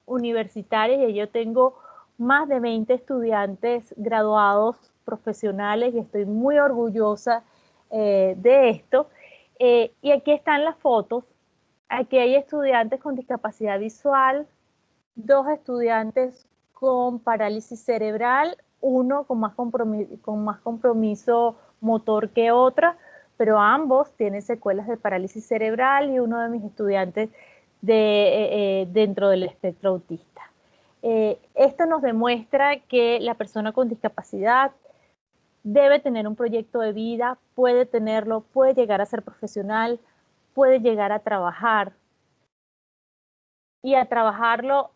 Speaker 2: universitarios, yo tengo más de 20 estudiantes graduados profesionales y estoy muy orgullosa de esto. Y aquí están las fotos. Aquí hay estudiantes con discapacidad visual, 2 estudiantes con parálisis cerebral, uno con más compromiso motor que otra, pero ambos tienen secuelas de parálisis cerebral y uno de mis estudiantes dentro del espectro autista. Esto nos demuestra que la persona con discapacidad debe tener un proyecto de vida, puede tenerlo, puede llegar a ser profesional, puede llegar a trabajar y a trabajarlo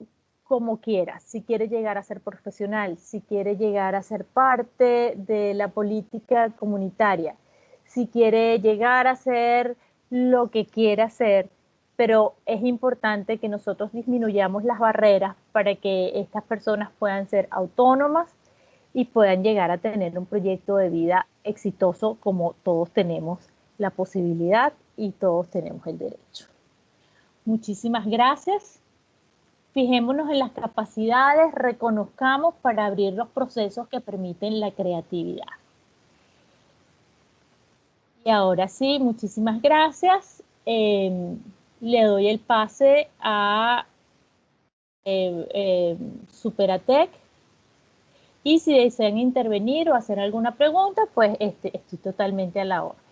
Speaker 2: como quiera, si quiere llegar a ser profesional, si quiere llegar a ser parte de la política comunitaria, si quiere llegar a ser lo que quiera hacer, pero es importante que nosotros disminuyamos las barreras para que estas personas puedan ser autónomas y puedan llegar a tener un proyecto de vida exitoso como todos tenemos la posibilidad y todos tenemos el derecho. Muchísimas gracias. Fijémonos en las capacidades, reconozcamos para abrir los procesos que permiten la creatividad. Y ahora sí, muchísimas gracias. Le doy el pase a Superatec. Y si desean intervenir o hacer alguna pregunta, pues estoy totalmente a la orden.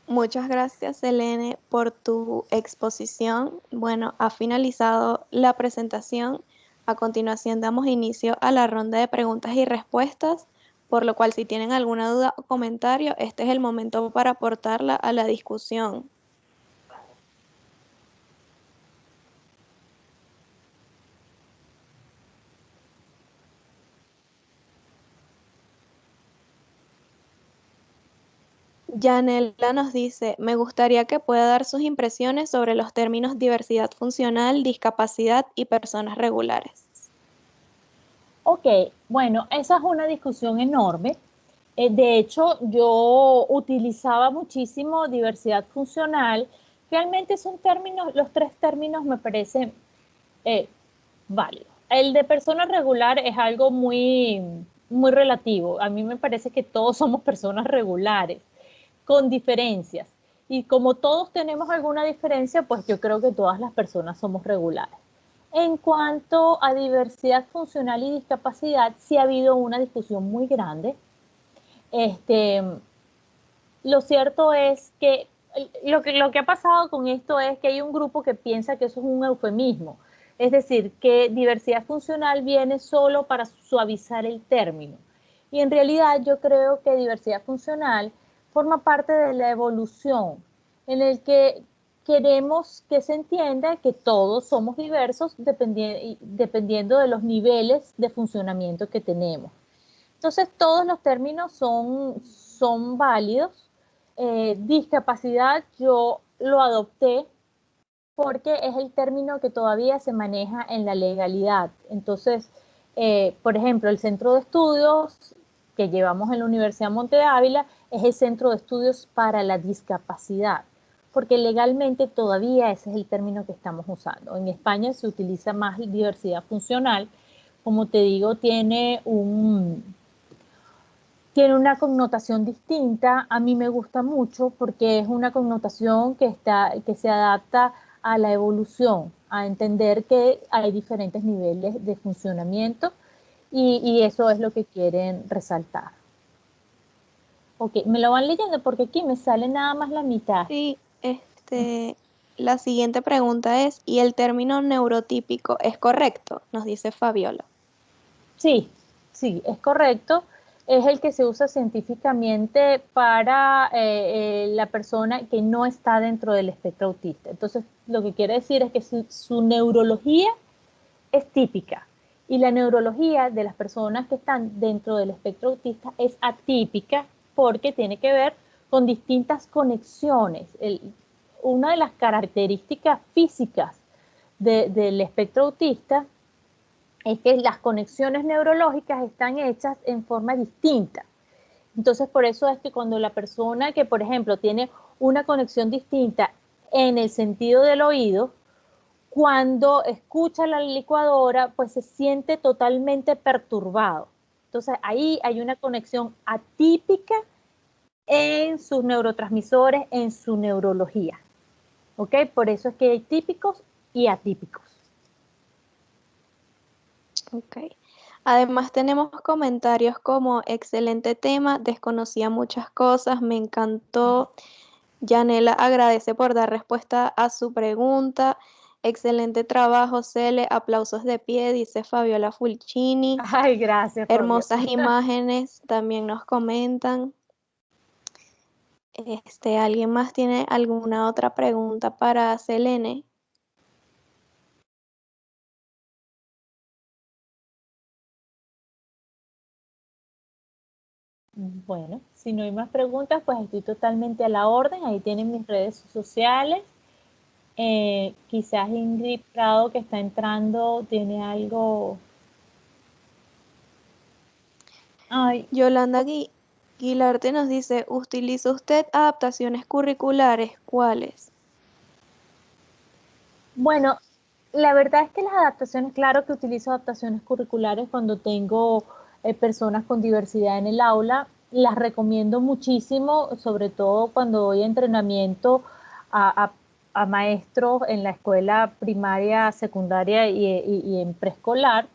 Speaker 1: Muchas gracias, Selene, por tu exposición. Bueno, ha finalizado la presentación. A continuación damos inicio a la ronda de preguntas y respuestas, por lo cual si tienen alguna duda o comentario, este es el momento para aportarla a la discusión. Yanela nos dice, me gustaría que pueda dar sus impresiones sobre los términos diversidad funcional, discapacidad y personas regulares.
Speaker 2: Ok, bueno, esa es una discusión enorme. De hecho, yo utilizaba muchísimo diversidad funcional. Realmente son términos, los 3 términos me parecen válidos. El de persona regular es algo muy, muy relativo. A mí me parece que todos somos personas regulares, con diferencias. Y como todos tenemos alguna diferencia, pues yo creo que todas las personas somos regulares. En cuanto a diversidad funcional y discapacidad, sí ha habido una discusión muy grande. Lo cierto es que lo que ha pasado con esto es que hay un grupo que piensa que eso es un eufemismo, es decir, que diversidad funcional viene solo para suavizar el término. Y en realidad yo creo que diversidad funcional forma parte de la evolución, en el que queremos que se entienda que todos somos diversos dependiendo de los niveles de funcionamiento que tenemos. Entonces, todos los términos son válidos. Discapacidad yo lo adopté porque es el término que todavía se maneja en la legalidad. Entonces, por ejemplo, el centro de estudios que llevamos en la Universidad Monte de Ávila es el centro de estudios para la discapacidad, porque legalmente todavía ese es el término que estamos usando. En España se utiliza más diversidad funcional. Como te digo, tiene una connotación distinta. A mí me gusta mucho porque es una connotación que se adapta a la evolución, a entender que hay diferentes niveles de funcionamiento y eso es lo que quieren resaltar. Ok, me lo van leyendo porque aquí me sale nada más la mitad.
Speaker 1: Sí, la siguiente pregunta es, ¿y el término neurotípico es correcto? Nos dice Fabiola.
Speaker 2: Sí, sí, es correcto. Es el que se usa científicamente para la persona que no está dentro del espectro autista. Entonces, lo que quiere decir es que su neurología es típica y la neurología de las personas que están dentro del espectro autista es atípica porque tiene que ver con distintas conexiones. Una de las características físicas del espectro autista es que las conexiones neurológicas están hechas en forma distinta. Entonces, por eso es que cuando la persona que, por ejemplo, tiene una conexión distinta en el sentido del oído, cuando escucha la licuadora, pues se siente totalmente perturbado. Entonces, ahí hay una conexión atípica en sus neurotransmisores, en su neurología. ¿Ok? Por eso es que hay típicos y atípicos.
Speaker 1: Ok. Además tenemos comentarios como excelente tema, desconocía muchas cosas, me encantó. Yanela agradece por dar respuesta a su pregunta. Excelente trabajo, Cele. Aplausos de pie, dice Fabiola Fulcini.
Speaker 2: Ay, gracias, Fabiola.
Speaker 1: Hermosas imágenes, también nos comentan. ¿Alguien más tiene alguna otra pregunta para Selene?
Speaker 2: Bueno, si no hay más preguntas, pues estoy totalmente a la orden. Ahí tienen mis redes sociales. Quizás Ingrid Prado, que está entrando, tiene algo. Ay,
Speaker 1: Yolanda Guilarte nos dice, ¿utiliza usted adaptaciones curriculares? ¿Cuáles?
Speaker 2: bueno, la verdad es que las adaptaciones, claro que utilizo adaptaciones curriculares cuando tengo personas con diversidad en el aula. Las recomiendo muchísimo, sobre todo cuando doy entrenamiento a, a- a maestros en la escuela primaria, secundaria y en preescolar.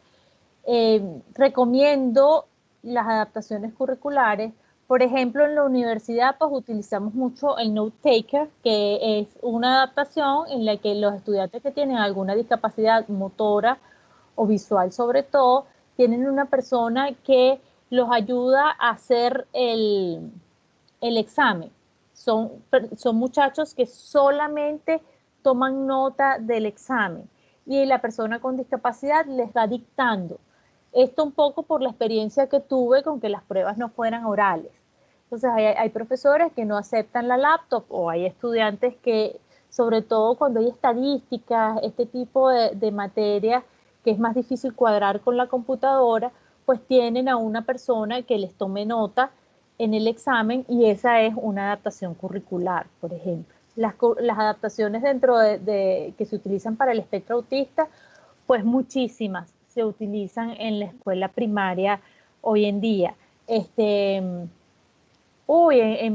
Speaker 2: Recomiendo las adaptaciones curriculares. Por ejemplo, en la universidad pues utilizamos mucho el Note Taker, que es una adaptación en la que los estudiantes que tienen alguna discapacidad motora o visual sobre todo, tienen una persona que los ayuda a hacer el examen. Son muchachos que solamente toman nota del examen y la persona con discapacidad les va dictando. Esto un poco por la experiencia que tuve con que las pruebas no fueran orales. Entonces hay profesores que no aceptan la laptop o hay estudiantes que, sobre todo cuando hay estadísticas, este tipo de materias que es más difícil cuadrar con la computadora, pues tienen a una persona que les tome nota en el examen y esa es una adaptación curricular, por ejemplo. Las adaptaciones dentro que se utilizan para el espectro autista, pues muchísimas se utilizan en la escuela primaria hoy en día. En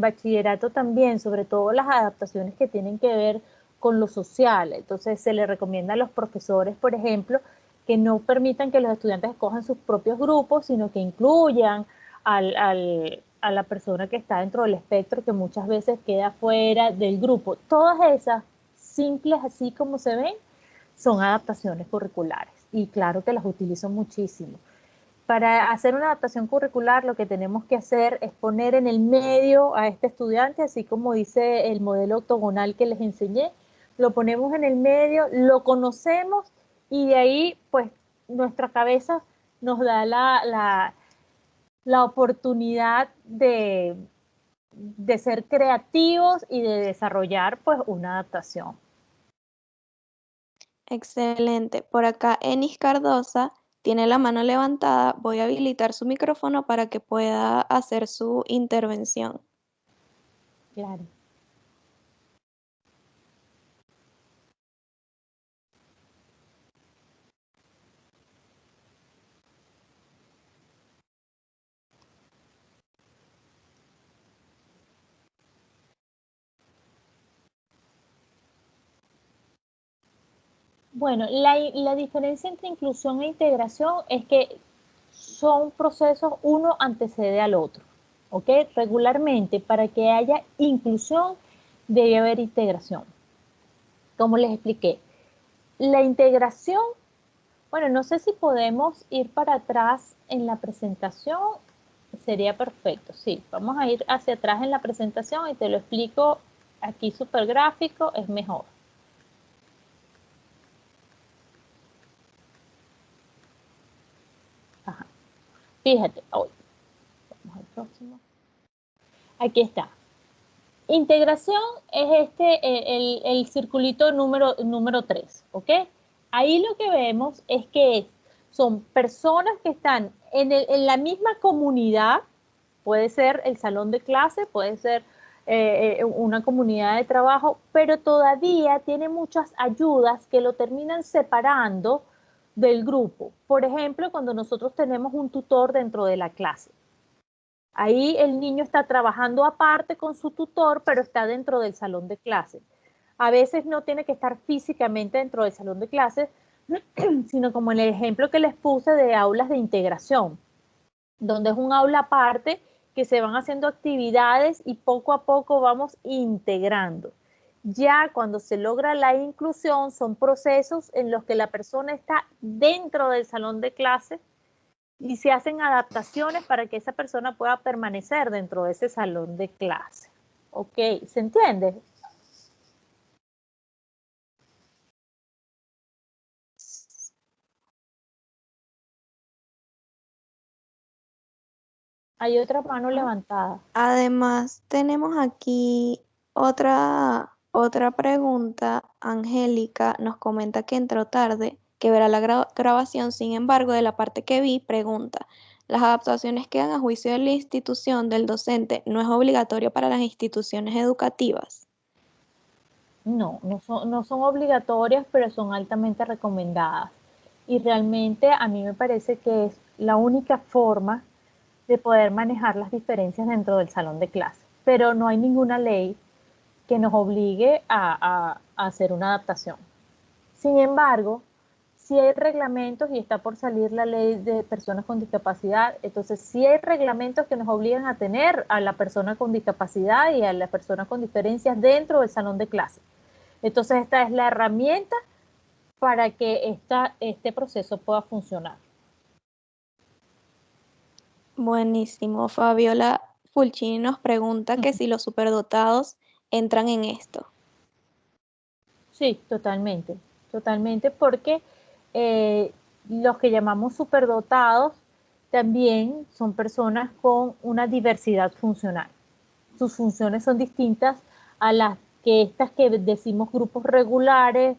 Speaker 2: bachillerato también, sobre todo las adaptaciones que tienen que ver con lo social. Entonces se le recomienda a los profesores, por ejemplo, que no permitan que los estudiantes escojan sus propios grupos, sino que incluyan a la persona que está dentro del espectro, que muchas veces queda fuera del grupo. Todas esas, simples así como se ven, son adaptaciones curriculares. Y claro que las utilizo muchísimo. Para hacer una adaptación curricular, lo que tenemos que hacer es poner en el medio a este estudiante, así como dice el modelo octogonal que les enseñé, lo ponemos en el medio, lo conocemos y de ahí, pues, nuestra cabeza nos da la oportunidad de ser creativos y de desarrollar, pues, una adaptación.
Speaker 1: Excelente. Por acá, Enis Cardosa tiene la mano levantada. Voy a habilitar su micrófono para que pueda hacer su intervención.
Speaker 2: Claro. Bueno, la diferencia entre inclusión e integración es que son procesos, uno antecede al otro, ¿ok? Regularmente, para que haya inclusión, debe haber integración. Como les expliqué, la integración, bueno, no sé si podemos ir para atrás en la presentación, sería perfecto, sí, vamos a ir hacia atrás en la presentación y te lo explico aquí súper gráfico, es mejor. Ajá. Fíjate, hoy, vamos al próximo. Aquí está. Integración es el circulito número 3, ¿ok? Ahí lo que vemos es que son personas que están en la misma comunidad, puede ser el salón de clase, puede ser una comunidad de trabajo, pero todavía tiene muchas ayudas que lo terminan separando del grupo. Por ejemplo, cuando nosotros tenemos un tutor dentro de la clase. Ahí el niño está trabajando aparte con su tutor, pero está dentro del salón de clase. A veces no tiene que estar físicamente dentro del salón de clase, sino como en el ejemplo que les puse de aulas de integración, donde es un aula aparte que se van haciendo actividades y poco a poco vamos integrando. Ya cuando se logra la inclusión son procesos en los que la persona está dentro del salón de clase y se hacen adaptaciones para que esa persona pueda permanecer dentro de ese salón de clase. ¿Ok? ¿Se entiende? Hay otra mano levantada.
Speaker 1: Además, tenemos aquí otra pregunta. Angélica nos comenta que entró tarde, que verá la grabación. Sin embargo, de la parte que vi, pregunta, ¿las adaptaciones quedan a juicio de la institución del docente? ¿No es obligatorio para las instituciones educativas?
Speaker 2: No son obligatorias, pero son altamente recomendadas. Y realmente a mí me parece que es la única forma de poder manejar las diferencias dentro del salón de clase. Pero no hay ninguna ley que nos obligue a hacer una adaptación. Sin embargo, si hay reglamentos y está por salir la ley de personas con discapacidad, entonces sí hay reglamentos que nos obligan a tener a la persona con discapacidad y a la persona con diferencias dentro del salón de clase. Entonces esta es la herramienta para que este proceso pueda funcionar.
Speaker 1: Buenísimo. Fabiola Fulcini nos pregunta que si los superdotados entran en esto.
Speaker 2: Sí, totalmente, totalmente, porque los que llamamos superdotados también son personas con una diversidad funcional. Sus funciones son distintas a las que estas que decimos grupos regulares,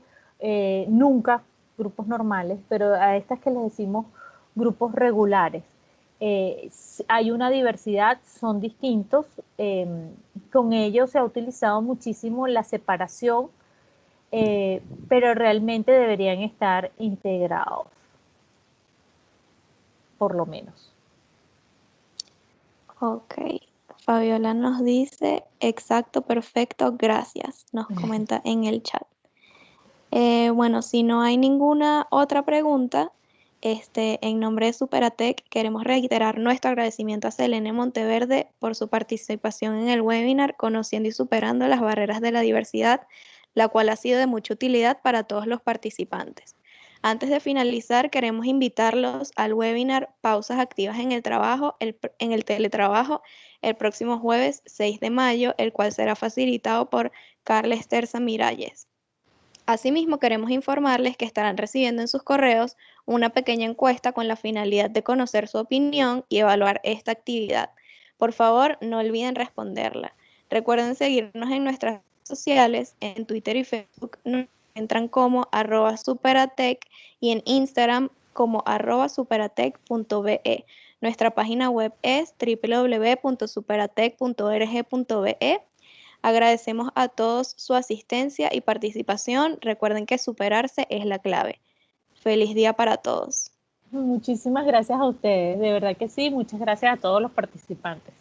Speaker 2: nunca grupos normales, pero a estas que les decimos grupos regulares. Hay una diversidad, son distintos. Con ellos se ha utilizado muchísimo la separación, pero realmente deberían estar integrados, por lo menos.
Speaker 1: Ok. Fabiola nos dice, exacto, perfecto, gracias. Nos comenta en el chat. Bueno, si no hay ninguna otra pregunta, en nombre de Superatec queremos reiterar nuestro agradecimiento a Selene Monteverde por su participación en el webinar Conociendo y Superando las Barreras de la Diversidad, la cual ha sido de mucha utilidad para todos los participantes. Antes de finalizar, queremos invitarlos al webinar Pausas Activas en el Trabajo, en el Teletrabajo, el próximo jueves 6 de mayo, el cual será facilitado por Carles Terza Miralles. Asimismo, queremos informarles que estarán recibiendo en sus correos una pequeña encuesta con la finalidad de conocer su opinión y evaluar esta actividad. Por favor, no olviden responderla. Recuerden seguirnos en nuestras redes sociales, en Twitter y Facebook nos encuentran como @superatec y en Instagram como @superatec.be. Nuestra página web es www.superatec.org.be. Agradecemos a todos su asistencia y participación. Recuerden que superarse es la clave. Feliz día para todos.
Speaker 2: Muchísimas gracias a ustedes, de verdad que sí, muchas gracias a todos los participantes.